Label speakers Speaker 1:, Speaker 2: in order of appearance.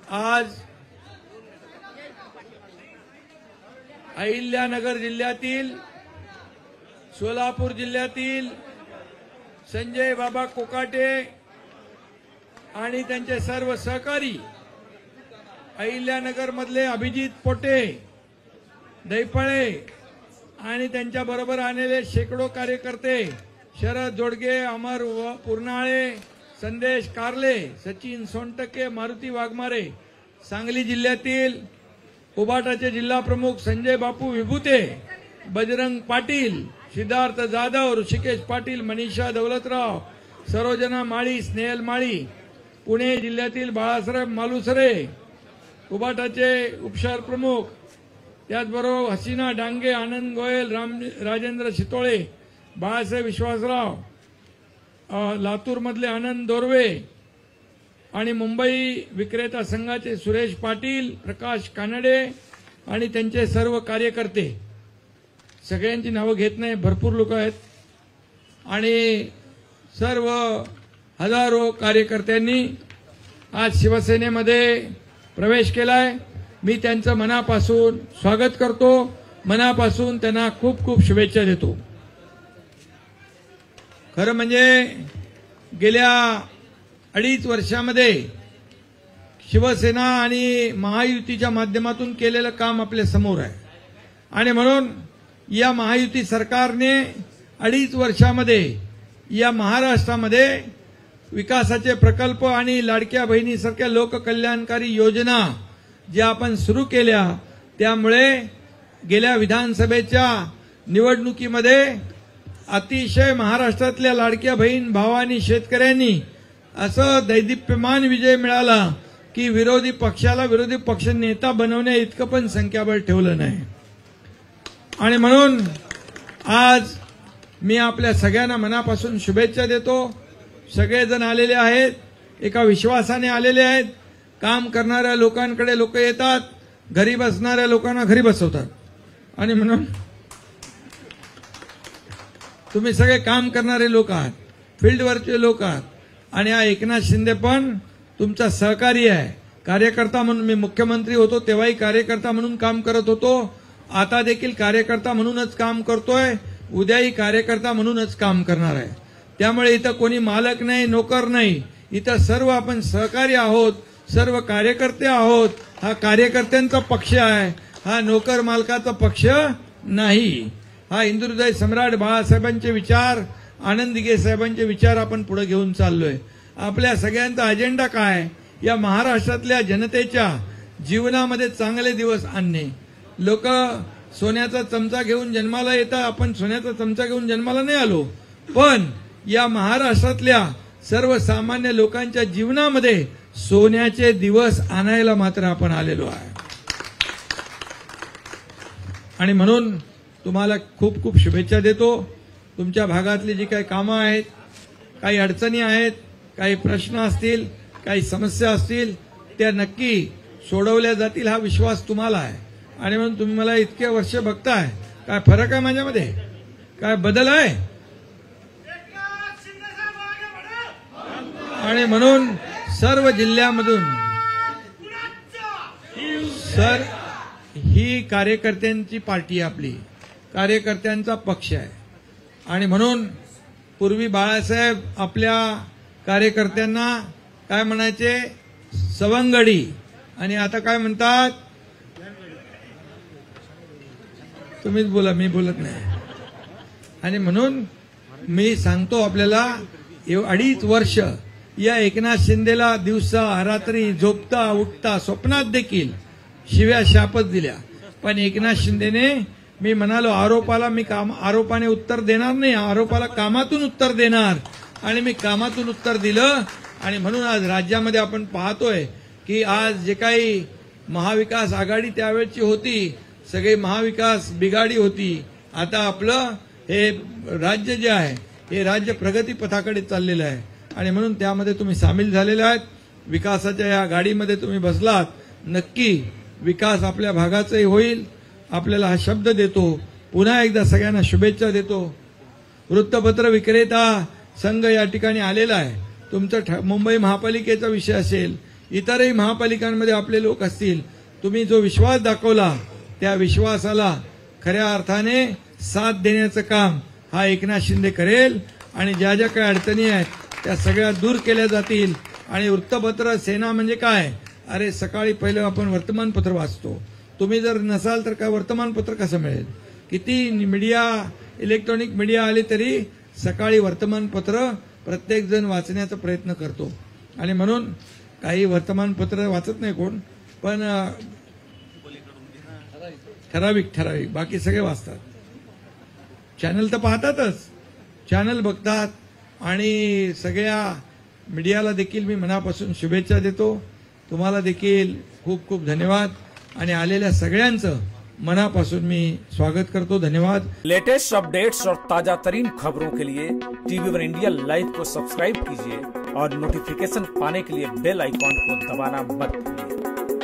Speaker 1: आज अहिल्यानगर जिल्ह्यातील, सोलापूर जिल्ह्यातील संजय बाबा कोकाटे आणि त्यांचे सर्व सहकारी, अहिल्यानगर मधले अभिजित पोटे, दैपळे आणि त्यांच्या बरोबर आलेले शेकडो कार्यकर्ते, शरद जोडगे, अमर पुरनाळे, संदेश कारले, सचिन सोनटके, मारुती वाघमारे, सांगली जिल्ह्यातील उबाटाचे जिल्हा प्रमुख संजय बापू विभूते, बजरंग पाटील, सिद्धार्थ जाधव, ऋषिकेश पाटील, मनीषा दौलतराव, सरोजना माळी, स्नेहल माळी, पुणे जिल्ह्यातील बाळासाहेब मालुसरे, उबाटाचे उपशहर प्रमुख, त्याचबरोबर हसीना डांगे, आनंद गोयल, राजेंद्र शितोळे, बाळासाहेब विश्वासराव, लातूर मधले आनंद दोरवे आणि मुंबई विक्रेता संघाचे सुरेश पाटील, प्रकाश कानडे आणि त्यांचे सर्व कार्यकर्ते, सगळ्यांची नावं घेत नाही, भरपूर लोक आहेत आणि सर्व हजारो कार्यकर्त्यांनी आज शिवसेनेमध्ये प्रवेश केलाय। मी त्यांचं मनापासून स्वागत करतो, मनापासून त्यांना खूप खूप शुभेच्छा देतो। खरं म्हणजे गेल्या 2.5 वर्षामध्ये शिवसेना आणि महायुतीच्या माध्यमातून केलेलं काम आपल्या समोर आहे आणि म्हणून या महायुती सरकारने 2.5 वर्षामध्ये या महाराष्ट्रामध्ये विकासाचे प्रकल्प आणि लाडक्या बहिणीसारख्या लोककल्याणकारी योजना ज्या आपण सुरू केल्या, त्यामुळे गेल्या विधानसभेच्या निवडणुकीमध्ये अतिशय महाराष्ट्रातल्या लाडक्या बहीण भावांनी, शेतकऱ्यांनी असं दैदिप्यमान विजय मिळाला की विरोधी पक्षाला विरोधी पक्ष नेता बनवण्या इतकं पण संख्याबळ ठेवलं नाही। आणि म्हणून आज मी आपल्या सगळ्यांना मनापासून शुभेच्छा देतो। सगळेजण आलेले आहेत, एका विश्वासाने आलेले आहेत। काम करणाऱ्या लोकांकडे लोक येतात, घरी बसणाऱ्या लोकांना घरी बसवतात आणि म्हणून तुम्ही सगळे काम करणारे लोक आहात, फील्डवरचे लोक आहात आणि हा एकनाथ शिंदे पण तुमचा सहकारी आहे। कार्यकर्ता म्हणून मी मुख्यमंत्री होतो तेव्हाही कार्यकर्ता म्हणून काम करत होतो, आता देखील कार्यकर्ता म्हणूनच काम करतोय, उद्याही कार्यकर्ता म्हणूनच काम करणार आहे। त्यामुळे इथं कोणी मालक नाही, नोकर नाही, इथं सर्व आपण सहकारी आहोत, सर्व कार्यकर्ते आहोत। हा कार्यकर्त्यांचा पक्ष आहे, हा नोकर मालकाचा पक्ष नाही। हा हिंदुहृदय सम्राट बाळासाहेबांचे विचार, आनंद दिघे साहेबांचे विचार आपण पुढे घेऊन चाललोय। आपल्या सगळ्यांचा अजेंडा काय? या महाराष्ट्रातल्या जनतेच्या जीवनामध्ये चांगले दिवस आणणे। लोक सोन्याचा चमचा घेऊन जन्माला येतात, आपण सोन्याचा चमचा घेऊन जन्माला नाही आलो, पण या महाराष्ट्रातल्या सर्वसामान्य लोकांच्या जीवनामध्ये सोन्याचे दिवस आणायला मात्र आपण आलेलो आहे। आणि म्हणून तुम्हाला खूप खूप शुभेच्छा देतो। तुमच्या भागातली जी काही कामं आहेत, काही अडचणी आहेत, काही प्रश्न असतील, काही समस्या असतील, त्या नक्की सोडवल्या जातील हा विश्वास तुम्हाला आहे। आणि म्हणून तुम्ही मला इतके वर्ष बघताय, काय फरक आहे माझ्यामध्ये, काय बदल आहे? आणि म्हणून सर्व जिल्ह्यामधून ही कार्यकर्त्यांची पार्टी आहे, आपली कार्यकर्त्यांचा पक्ष आहे। आणि म्हणून पूर्वी बाळासाहेब आपल्या कार्यकर्त्यांना काय म्हणायचे? सवंगडी, आणि आता काय म्हणतात? तुम्हीच बोला, मी बोलत नाही। आणि म्हणून मी सांगतो आपल्याला, 2.5 वर्ष या एकनाथ शिंदेला दिवसा रात्री झोपता उठता स्वप्नात देखील शिव्या शापच दिल्या, पण एकनाथ शिंदेने, मी म्हणालो आरोपाला मी आरोपाने उत्तर देणार नाही, आरोपाला कामातून उत्तर देणार, आणि मी कामातून उत्तर दिलं। आणि म्हणून आज राज्यामध्ये आपण पाहतोय की आज जे काही महाविकास आघाडी त्यावेळची होती, सगळी महाविकास बिघाडी होती, आता आपलं हे राज्य जे आहे हे राज्य प्रगती पथाकडे चाललेलं आहे। आणि म्हणून त्यामध्ये तुम्ही सामील झालेले आहेत, विकासाच्या या गाडीमध्ये तुम्ही बसलात, नक्की विकास आपल्या भागाचाही होईल। आपल्याला हा शब्द देतो, पुन्हा एकदा सगळ्यांना शुभेच्छा देतो। वृत्तपत्र विक्रेता संघ या ठिकाणी आलेला आहे, तुमचं मुंबई महापालिकेचा विषय असेल इतरही महापालिकांमध्ये आपले लोक असतील, तुम्ही जो विश्वास दाखवला त्या विश्वासाला खऱ्या अर्थाने साथ देण्याचं काम हा एकनाथ शिंदे करेल आणि ज्या ज्या काही अडचणी आहेत त्या सगळ्या दूर केल्या जातील. आणि वृत्तपत्र सेना म्हणजे काय? अरे सकाळी पहिलं आपण वर्तमानपत्र वाचतो. तुम्ही जर नसाल तर काय वर्तमानपत्र कसं मिळेल? किती मीडिया, इलेक्ट्रॉनिक मीडिया आले तरी सकाळी वर्तमानपत्र प्रत्येक जण वाचण्याचा प्रयत्न करतो. आणि म्हणून काही वर्तमानपत्र वाचत नाही कोण, पण ठराविक बाकी सगळे वाचतात. चॅनल तर पाहतातच, चॅनल बघतात. आणि सगळ्या मीडियाला देखील मी मनापासून शुभेच्छा देतो. तुम्हाला देखील खूप खूप धन्यवाद आणि आलेल्या सगळ्यांचं मनापासून मी स्वागत करतो. धन्यवाद.
Speaker 2: लेटेस्ट अपडेट्स और ताजा तरीन खबरों के लिए टीवी वन इंडिया लाइव को सब्सक्राइब कीजिए और नोटिफिकेशन पाने के लिए बेल आइकॉन को दबाना मत भूलिए.